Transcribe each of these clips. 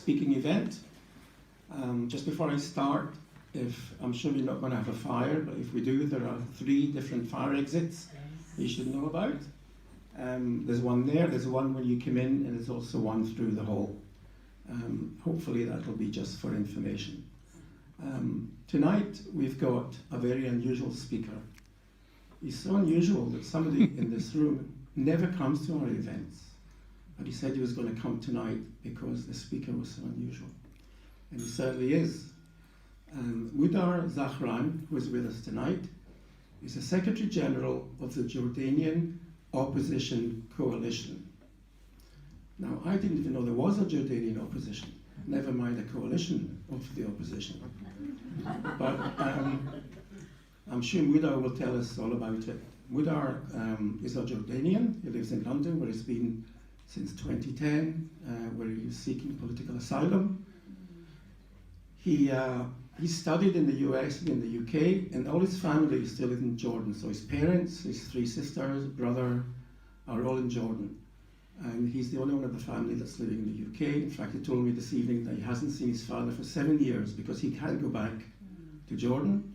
speaking event. Just before I start, I'm sure we're not going to have a fire, but if we do, there are 3 different fire exits you should know about. There's one there, there's one when you come in, and there's also one through the hall. Hopefully that'll be just for information. Tonight we've got a very unusual speaker. He's so unusual that somebody in this room never comes to our events. But he said he was going to come tonight because the speaker was so unusual. And he certainly is. Mudar Zahran, who is with us tonight, is the Secretary General of the Jordanian Opposition Coalition. Now, I didn't even know there was a Jordanian opposition, never mind a coalition of the opposition. But I'm sure Mudar will tell us all about it. Mudar is a Jordanian. He lives in London, where he's been since 2010, where he is seeking political asylum. He studied in the US and in the UK, and all his family is still in Jordan. So his parents, his 3 sisters, brother, are all in Jordan. And he's the only one of the family that's living in the UK. In fact, he told me this evening that he hasn't seen his father for 7 years because he can't go back to Jordan,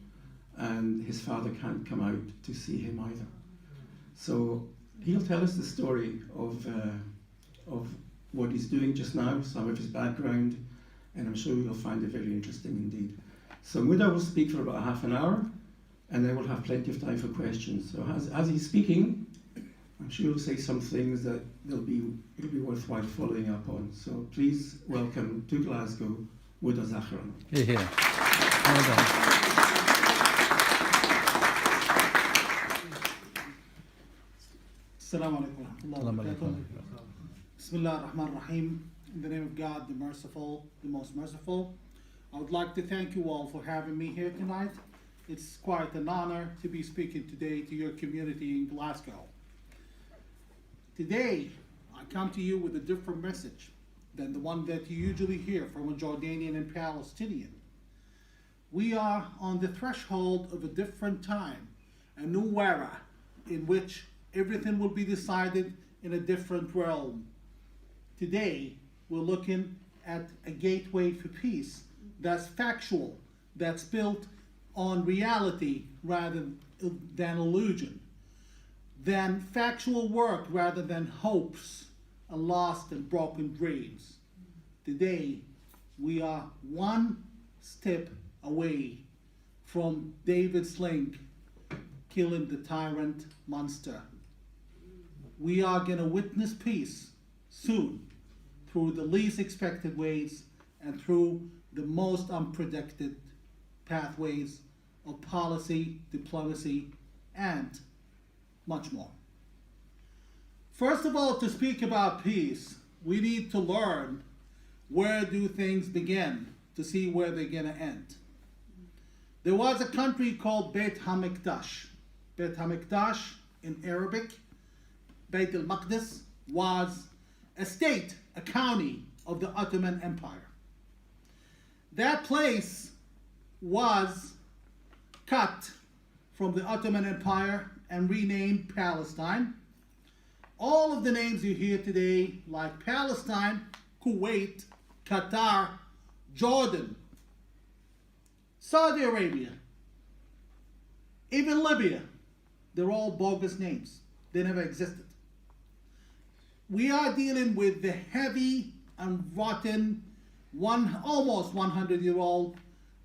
and his father can't come out to see him either. So he'll tell us the story of what he's doing just now, some of his background, and I'm sure you'll find it very interesting indeed. So Mudar will speak for about half an hour, and then we'll have plenty of time for questions. So as he's speaking, I'm sure he'll say some things that it'll be worthwhile following up on. So please welcome to Glasgow, Mudar Zahran. Here. Well done. Assalamu alaikum. Bismillah ar-Rahman ar-Rahim. In the name of God, the merciful, the most merciful. I would like to thank you all for having me here tonight. It's quite an honor to be speaking today to your community in Glasgow. Today, I come to you with a different message than the one that you usually hear from a Jordanian and Palestinian. We are on the threshold of a different time, a new era in which everything will be decided in a different realm. Today, we're looking at a gateway for peace that's factual, that's built on reality rather than illusion, than factual work rather than hopes and lost and broken dreams. Today, we are one step away from David Sling killing the tyrant monster. We are going to witness peace soon through the least expected ways and through the most unpredicted pathways of policy, diplomacy, and much more. First of all, to speak about peace, we need to learn where do things begin to see where they're going to end. There was a country called Beit HaMikdash. Beit HaMikdash in Arabic, Beit al-Maqdis, was a state, a county of the Ottoman Empire. That place was cut from the Ottoman Empire and renamed Palestine. All of the names you hear today, like Palestine, Kuwait, Qatar, Jordan, Saudi Arabia, even Libya, they're all bogus names. They never existed. We are dealing with the heavy and rotten, almost 100-year-old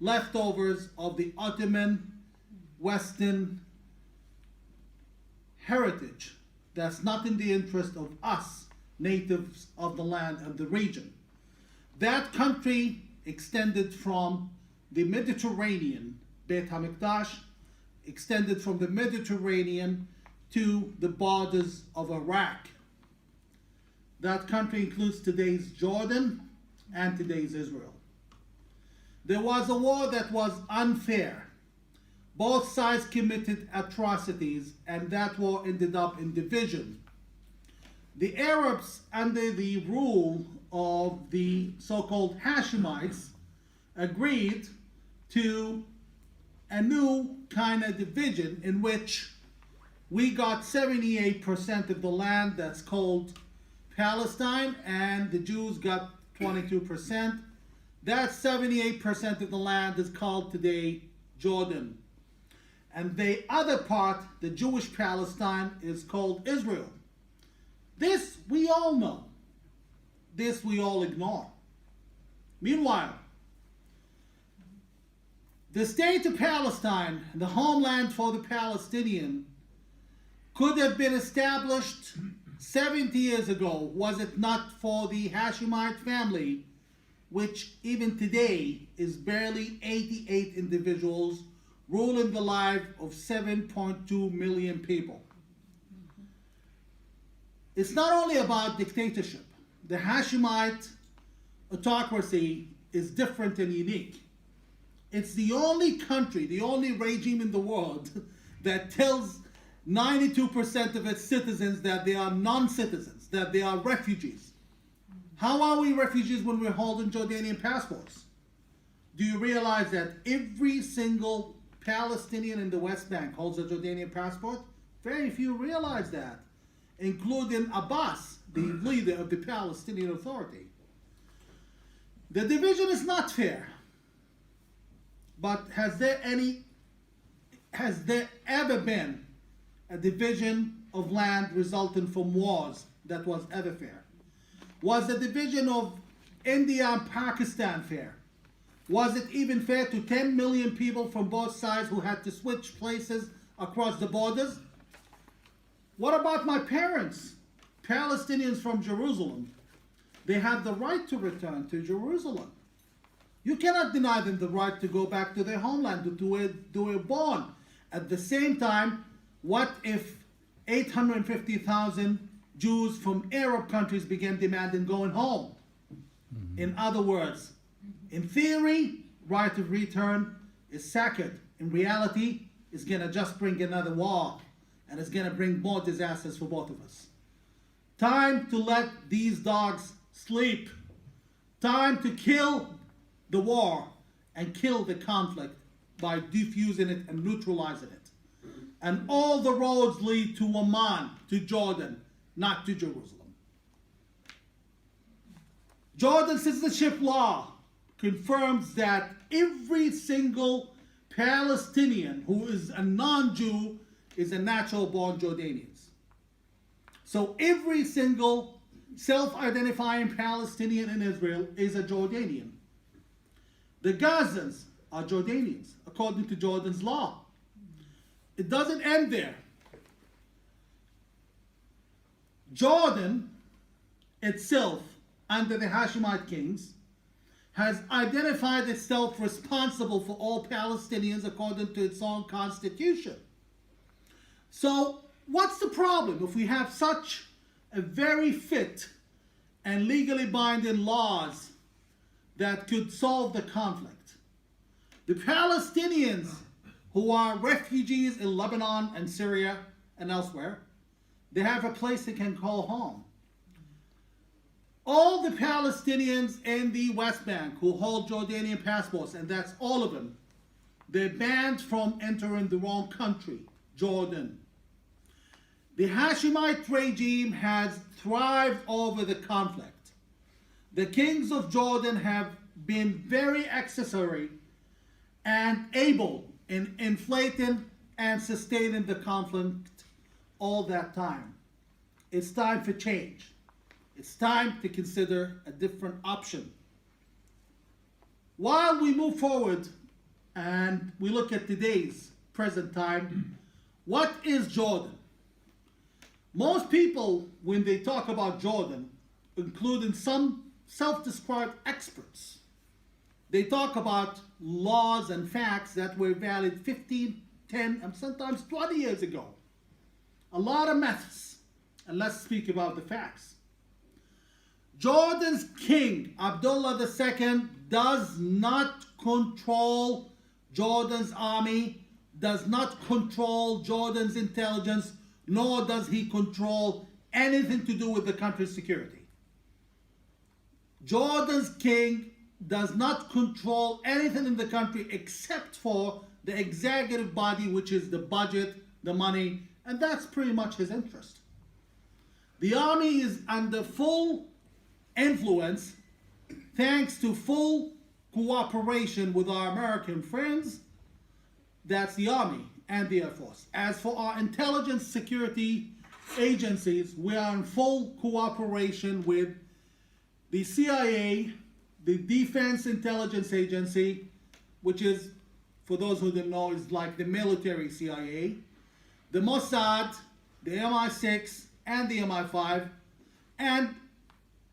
leftovers of the Ottoman Western heritage that's not in the interest of us, natives of the land and the region. That country extended from the Mediterranean, Beit HaMikdash, extended from the Mediterranean to the borders of Iraq. That country includes today's Jordan and today's Israel. There was a war that was unfair. Both sides committed atrocities, and that war ended up in division. The Arabs, under the rule of the so-called Hashemites, agreed to a new kind of division in which we got 78% of the land that's called Palestine, and the Jews got 22%. That 78% of the land is called today Jordan. And the other part, the Jewish Palestine, is called Israel. This we all know. This we all ignore. Meanwhile, the state of Palestine, the homeland for the Palestinian, could have been established 70 years ago, was it not for the Hashemite family, which even today is barely 88 individuals ruling the life of 7.2 million people. It's not only about dictatorship. The Hashemite autocracy is different and unique. It's the only country, the only regime in the world that tells 92% of its citizens that they are non-citizens, that they are refugees. How are we refugees when we're holding Jordanian passports? Do you realize that every single Palestinian in the West Bank holds a Jordanian passport? Very few realize that, including Abbas, the leader of the Palestinian Authority. The division is not fair. But has there ever been a division of land resulting from wars that was ever fair? Was the division of India and Pakistan fair? Was it even fair to 10 million people from both sides who had to switch places across the borders? What about my parents, Palestinians from Jerusalem? They have the right to return to Jerusalem. You cannot deny them the right to go back to their homeland, to where they were born. At the same time, what if 850,000 Jews from Arab countries began demanding going home? In other words, in theory, right of return is sacred. In reality, it's going to just bring another war, and it's going to bring more disasters for both of us. Time to let these dogs sleep. Time to kill the war and kill the conflict by defusing it and neutralizing it. And all the roads lead to Amman, to Jordan, not to Jerusalem. Jordan citizenship law confirms that every single Palestinian who is a non-Jew is a natural-born Jordanian. So every single self-identifying Palestinian in Israel is a Jordanian. The Gazans are Jordanians, according to Jordan's law. It doesn't end there. Jordan itself, under the Hashemite kings, has identified itself responsible for all Palestinians according to its own constitution. So, what's the problem if we have such a very fit and legally binding laws that could solve the conflict? The Palestinians who are refugees in Lebanon and Syria and elsewhere, they have a place they can call home. All the Palestinians in the West Bank who hold Jordanian passports, and that's all of them, they're banned from entering the wrong country, Jordan. The Hashemite regime has thrived over the conflict. The kings of Jordan have been very accessory and able in inflating and sustaining the conflict all that time. It's time for change. It's time to consider a different option. While we move forward and we look at today's present time, what is Jordan? Most people, when they talk about Jordan, including some self-described experts, they talk about laws and facts that were valid 15, 10, and sometimes 20 years ago. A lot of myths, and let's speak about the facts. Jordan's king, Abdullah II, does not control Jordan's army, does not control Jordan's intelligence, nor does he control anything to do with the country's security. Jordan's king does not control anything in the country except for the executive body, which is the budget, the money, and that's pretty much his interest. The army is under full influence thanks to full cooperation with our American friends, that's the Army and the Air Force. As for our intelligence security agencies, we are in full cooperation with the CIA, the Defense Intelligence Agency, which is, for those who don't know, is like the military CIA, the Mossad, the MI6, and the MI5, and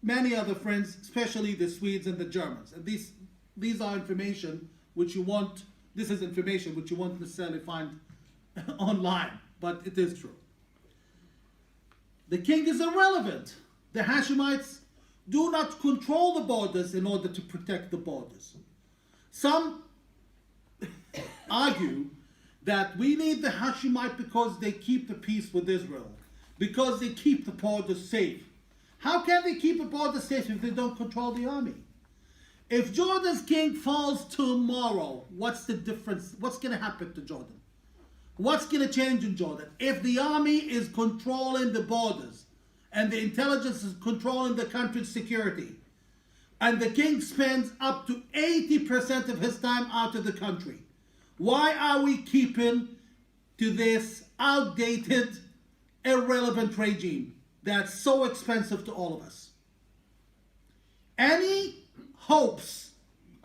many other friends, especially the Swedes and the Germans. And these are information which you won't, this is information which you won't necessarily find online, but it is true. The king is irrelevant. The Hashemites do not control the borders in order to protect the borders. Some argue that we need the Hashemite because they keep the peace with Israel, because they keep the borders safe. How can they keep the borders safe if they don't control the army? If Jordan's king falls tomorrow, what's the difference? What's going to happen to Jordan? What's going to change in Jordan? If the army is controlling the borders and the intelligence is controlling the country's security, and the king spends up to 80% of his time out of the country, why are we keeping to this outdated, irrelevant regime that's so expensive to all of us? Any hopes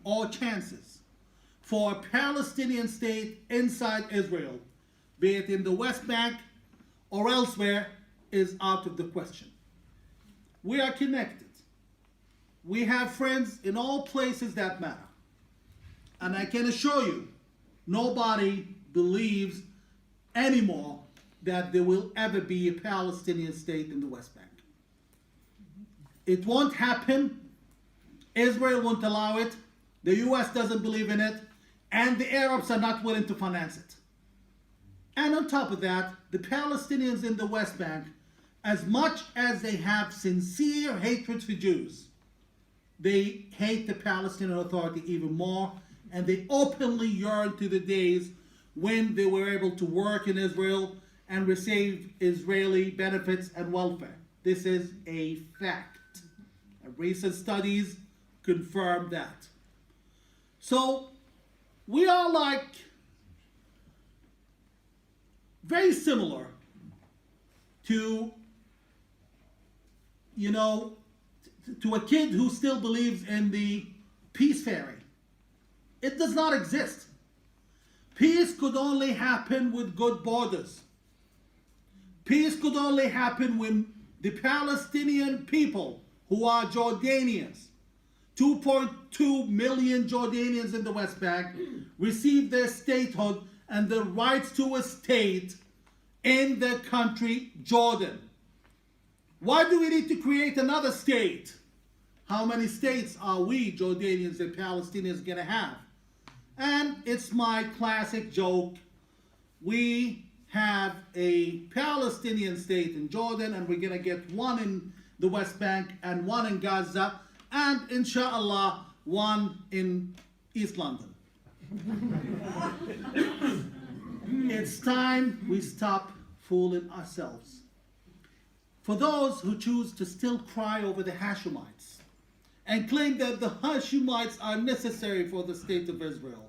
or chances for a Palestinian state inside Israel, be it in the West Bank or elsewhere, is out of the question. We are connected. We have friends in all places that matter. And I can assure you, nobody believes anymore that there will ever be a Palestinian state in the West Bank. It won't happen. Israel won't allow it. The US doesn't believe in it. And the Arabs are not willing to finance it. And on top of that, the Palestinians in the West Bank, as much as they have sincere hatred for Jews, they hate the Palestinian Authority even more, and they openly yearn to the days when they were able to work in Israel and receive Israeli benefits and welfare. This is a fact. Recent studies confirm that. So we are like very similar to, to a kid who still believes in the peace fairy. It does not exist. Peace could only happen with good borders. Peace could only happen when the Palestinian people, who are Jordanians, 2.2 million Jordanians in the West Bank, receive their statehood and the rights to a state in their country, Jordan. Why do we need to create another state? How many states are we, Jordanians and Palestinians, going to have? And it's my classic joke. We have a Palestinian state in Jordan, and we're going to get one in the West Bank and one in Gaza, and inshallah, one in East London. It's time we stop fooling ourselves. For those who choose to still cry over the Hashemites and claim that the Hashemites are necessary for the state of Israel,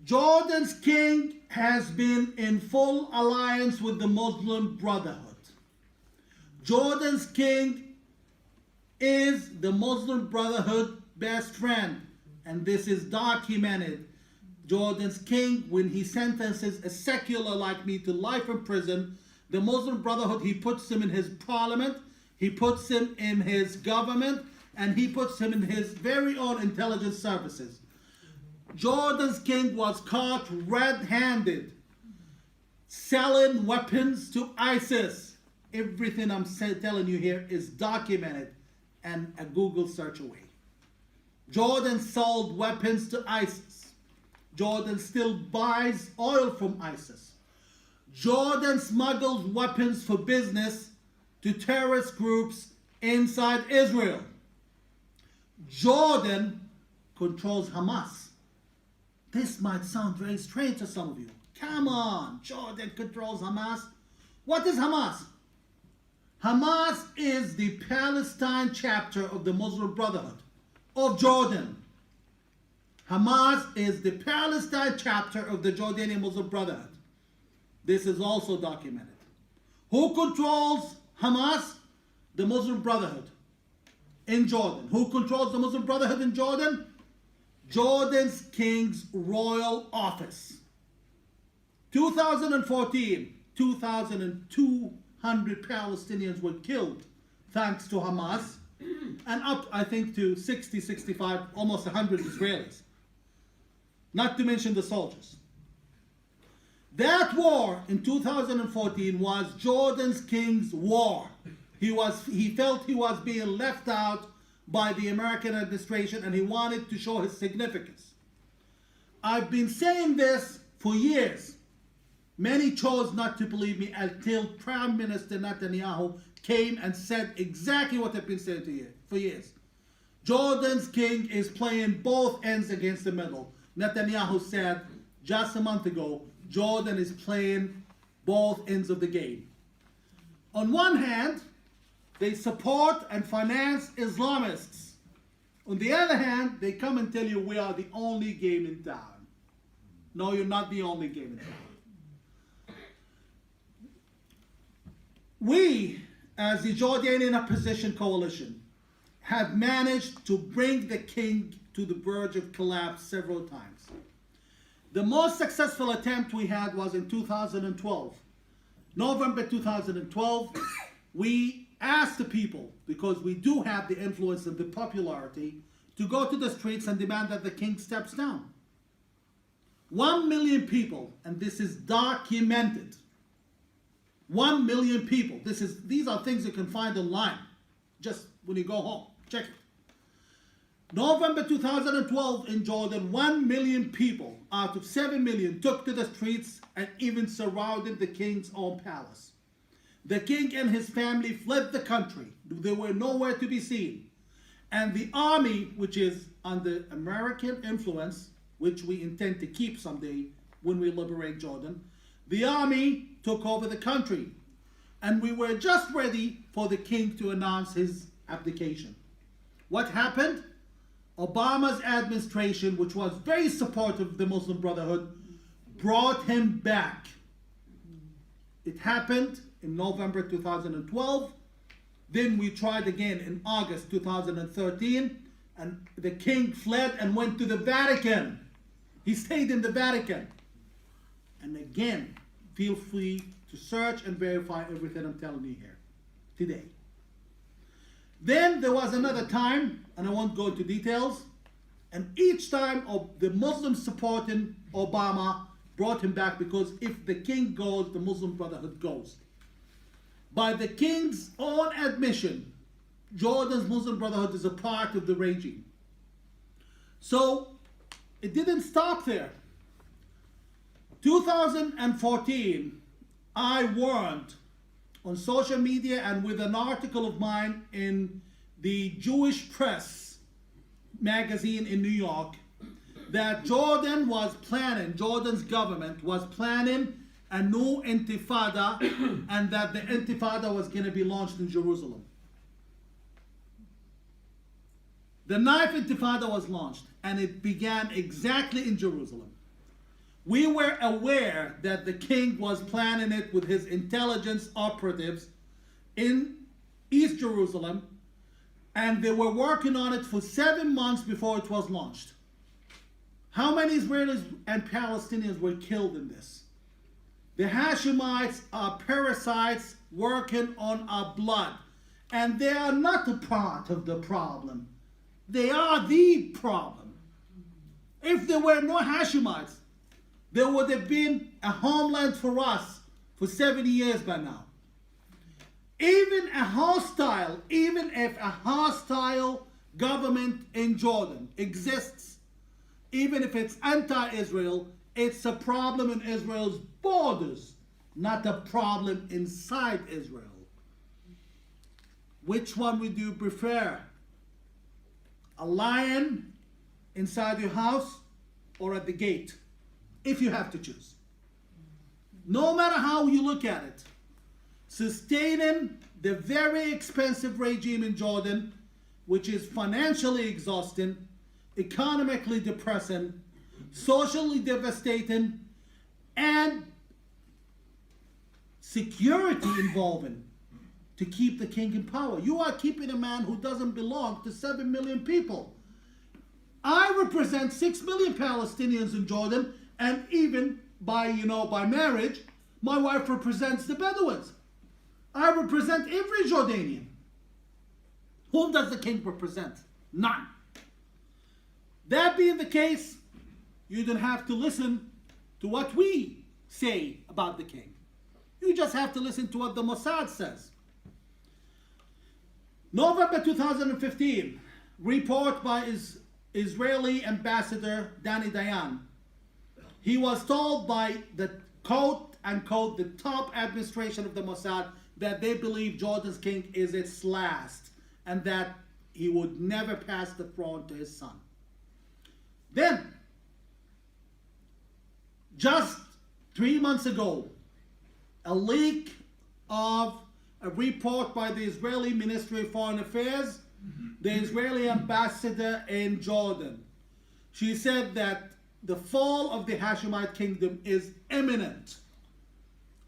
Jordan's king has been in full alliance with the Muslim Brotherhood. Jordan's king is the Muslim Brotherhood best friend, and this is documented. Jordan's king, when he sentences a secular like me to life in prison, the Muslim Brotherhood, he puts him in his parliament, he puts him in his government, and he puts him in his very own intelligence services. Jordan's king was caught red-handed selling weapons to ISIS. Everything I'm telling you here is documented and a Google search away. Jordan sold weapons to ISIS. Jordan still buys oil from ISIS. Jordan smuggles weapons for business to terrorist groups inside Israel. Jordan controls Hamas. This might sound very strange to some of you. Come on, Jordan controls Hamas. What is Hamas? Hamas is the Palestine chapter of the Muslim Brotherhood. of Jordan. Hamas is the Palestine chapter of the Jordanian Muslim Brotherhood. This is also documented. Who controls Hamas? The Muslim Brotherhood in Jordan. Who controls the Muslim Brotherhood in Jordan? Jordan's King's Royal Office. 2014, 2,200 Palestinians were killed thanks to Hamas, and up, I think, to 60, 65, almost 100 Israelis. Not to mention the soldiers. That war in 2014 was Jordan's King's War. He felt he was being left out by the American administration, and he wanted to show his significance. I've been saying this for years. Many chose not to believe me until Prime Minister Netanyahu came and said exactly what I've been saying to you for years. Jordan's king is playing both ends against the middle. Netanyahu said just a month ago, Jordan is playing both ends of the game. On one hand, they support and finance Islamists. On the other hand, they come and tell you we are the only game in town. No, you're not the only game in town. We, as the Jordanian Opposition Coalition, have managed to bring the king to the verge of collapse several times. The most successful attempt we had was in 2012. November 2012, we asked the people, because we do have the influence and the popularity, to go to the streets and demand that the king steps down. 1 million people, and this is documented. 1 million people. These are things you can find online. Just when you go home, check it. November 2012 in Jordan, 1 million people out of 7 million took to the streets and even surrounded the king's own palace. The king and his family fled the country. They were nowhere to be seen. And the army, which is under American influence, which we intend to keep someday when we liberate Jordan, the army took over the country. And we were just ready for the king to announce his abdication. What happened? Obama's administration, which was very supportive of the Muslim Brotherhood, brought him back. It happened in November 2012. Then we tried again in August 2013, and the king fled and went to the Vatican. He stayed in the Vatican. And again, feel free to search and verify everything I'm telling you here today. Then there was another time, and I won't go into details, and each time the Muslims supporting Obama brought him back, because if the king goes, the Muslim Brotherhood goes. By the king's own admission, Jordan's Muslim Brotherhood is a part of the regime. So it didn't stop there. 2014, I warned on social media and with an article of mine in the Jewish Press magazine in New York, that Jordan's government was planning a new intifada, and that the intifada was going to be launched in Jerusalem. The ninth intifada was launched, and it began exactly in Jerusalem. We were aware that the king was planning it with his intelligence operatives in East Jerusalem, and they were working on it for 7 months before it was launched. How many Israelis and Palestinians were killed in this? The Hashemites are parasites working on our blood, and they are not a part of the problem. They are the problem. If there were no Hashemites, there would have been a homeland for us for 70 years by now. Even if a hostile government in Jordan exists, even if it's anti-Israel, it's a problem in Israel's borders, not a problem inside Israel. Which one would you prefer? A lion inside your house or at the gate? If you have to choose. No matter how you look at it, sustaining the very expensive regime in Jordan which is financially exhausting, economically depressing, socially devastating, and security involving to keep the king in power. You are keeping a man who doesn't belong to 7 million people. I represent 6 million Palestinians in Jordan, and even by marriage, my wife represents the Bedouins. I represent every Jordanian. Whom does the king represent? None. That being the case, you don't have to listen to what we say about the king. You just have to listen to what the Mossad says. November 2015, report by Israeli ambassador Danny Dayan. He was told by the quote unquote the top administration of the Mossad that they believe Jordan's king is its last and that he would never pass the throne to his son. Then, just 3 months ago, a leak of a report by the Israeli Ministry of Foreign Affairs, the Israeli ambassador in Jordan. She said that the fall of the Hashemite kingdom is imminent.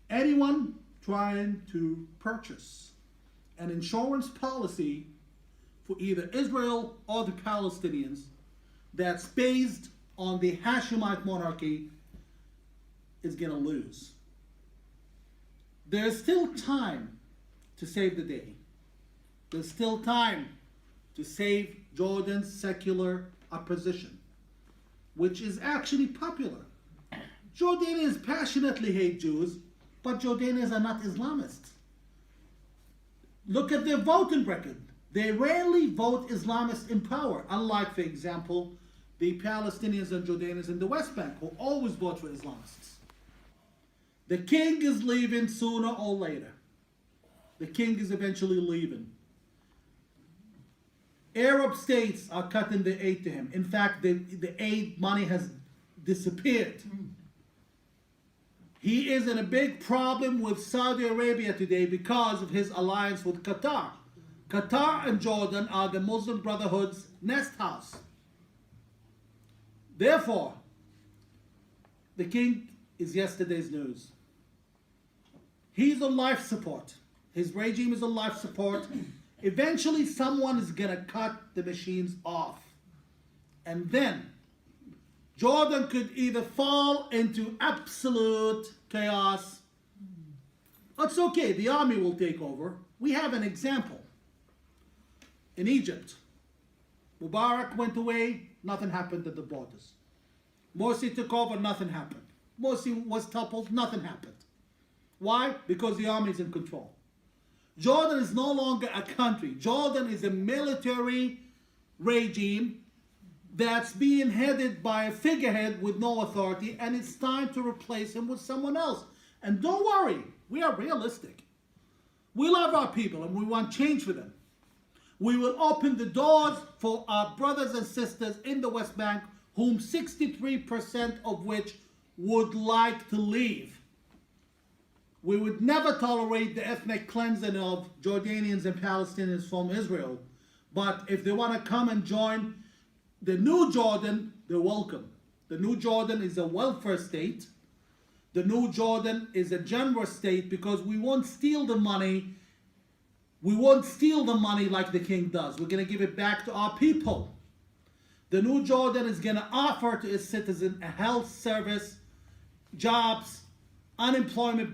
Anyone trying to purchase an insurance policy for either Israel or the Palestinians that's based on the Hashemite monarchy is going to lose. There's still time to save the day. There's still time to save Jordan's secular opposition, which is actually popular. Jordanians passionately hate Jews, but Jordanians are not Islamists. Look at their voting record. They rarely vote Islamists in power, unlike, for example, the Palestinians and Jordanians in the West Bank, who always vote for Islamists. The king is leaving sooner or later. The king is eventually leaving. Arab states are cutting the aid to him. In fact, the aid money has disappeared. He is in a big problem with Saudi Arabia today because of his alliance with Qatar. Qatar and Jordan are the Muslim Brotherhood's nest house. Therefore, the king is yesterday's news. He's on life support. His regime is on life support. Eventually, someone is going to cut the machines off. And then, Jordan could either fall into absolute chaos. It's okay, the army will take over. We have an example. In Egypt, Mubarak went away, nothing happened at the borders. Morsi took over, nothing happened. Morsi was toppled, nothing happened. Why? Because the army is in control. Jordan is no longer a country. Jordan is a military regime that's being headed by a figurehead with no authority, and it's time to replace him with someone else. And don't worry, we are realistic. We love our people and we want change for them. We will open the doors for our brothers and sisters in the West Bank, whom 63% of which would like to leave. We would never tolerate the ethnic cleansing of Jordanians and Palestinians from Israel. But if they want to come and join the new Jordan, they're welcome. The new Jordan is a welfare state. The new Jordan is a generous state because we won't steal the money. We won't steal the money like the king does. We're going to give it back to our people. The new Jordan is going to offer to its citizens a health service, jobs, unemployment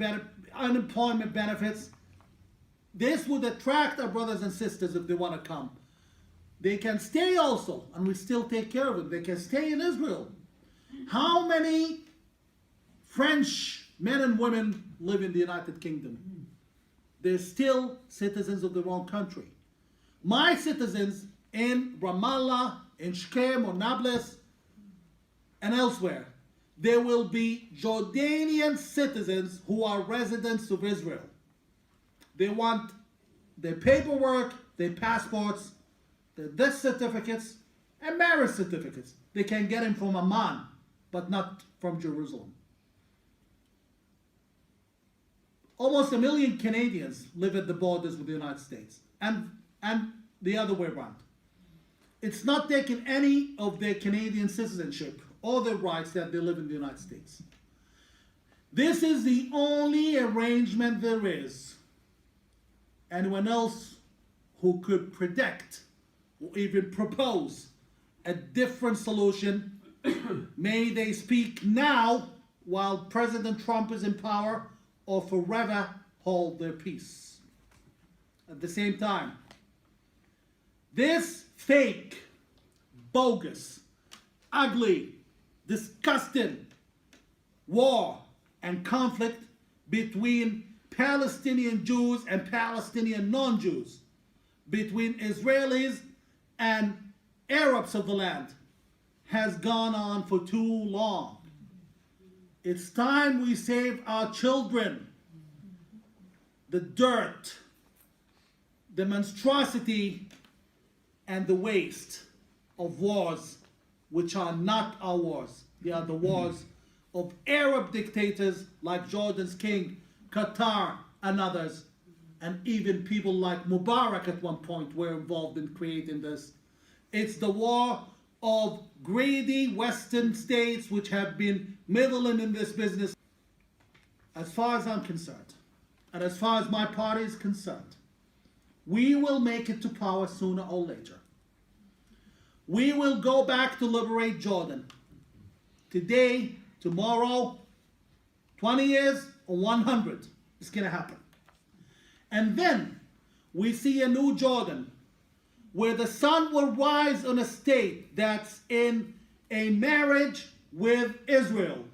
benefits. This would attract our brothers and sisters if they want to come. They can stay also, and we still take care of them. They can stay in Israel. How many French men and women live in the United Kingdom? They're still citizens of their own country. My citizens in Ramallah, in Shkem or Nablus, and elsewhere, there will be Jordanian citizens who are residents of Israel. They want their paperwork, their passports, their death certificates, and marriage certificates. They can get them from Amman, but not from Jerusalem. Almost 1 million Canadians live at the borders with the United States, and the other way around. It's not taking any of their Canadian citizenship or their rights that they live in the United States. This is the only arrangement there is. Anyone else who could predict or even propose a different solution, may they speak now while President Trump is in power, or forever hold their peace. At the same time, this fake, bogus, ugly, disgusting war and conflict between Palestinian Jews and Palestinian non-Jews, between Israelis and Arabs of the land, has gone on for too long. It's time we save our children. The dirt, the monstrosity, and the waste of wars, which are not our wars. They are the wars of Arab dictators like Jordan's king, Qatar, and others. And even people like Mubarak at one point were involved in creating this. It's the war of greedy Western states which have been meddling in this business. As far as I'm concerned, and as far as my party is concerned, we will make it to power sooner or later. We will go back to liberate Jordan. Today, tomorrow, 20 years, or 100, it's going to happen. And then we see a new Jordan, where the sun will rise on a state that's in a marriage with Israel,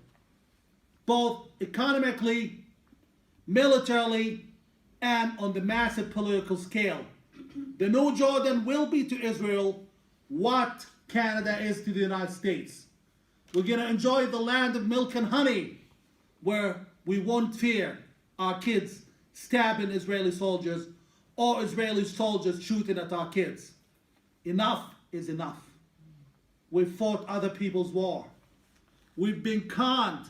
both economically, militarily, and on the massive political scale. The new Jordan will be to Israel what Canada is to the United States. We're going to enjoy the land of milk and honey, where we won't fear our kids stabbing Israeli soldiers or Israeli soldiers shooting at our kids. Enough is enough. We've fought other people's war. We've been conned.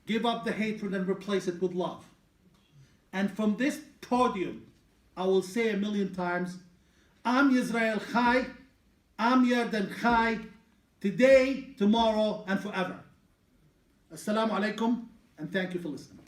Give up the hatred and replace it with love. And from this podium, I will say 1,000,000 times, Am Yisrael Chai, Am Yarden Chai, today, tomorrow, and forever. Assalamu alaikum, and thank you for listening.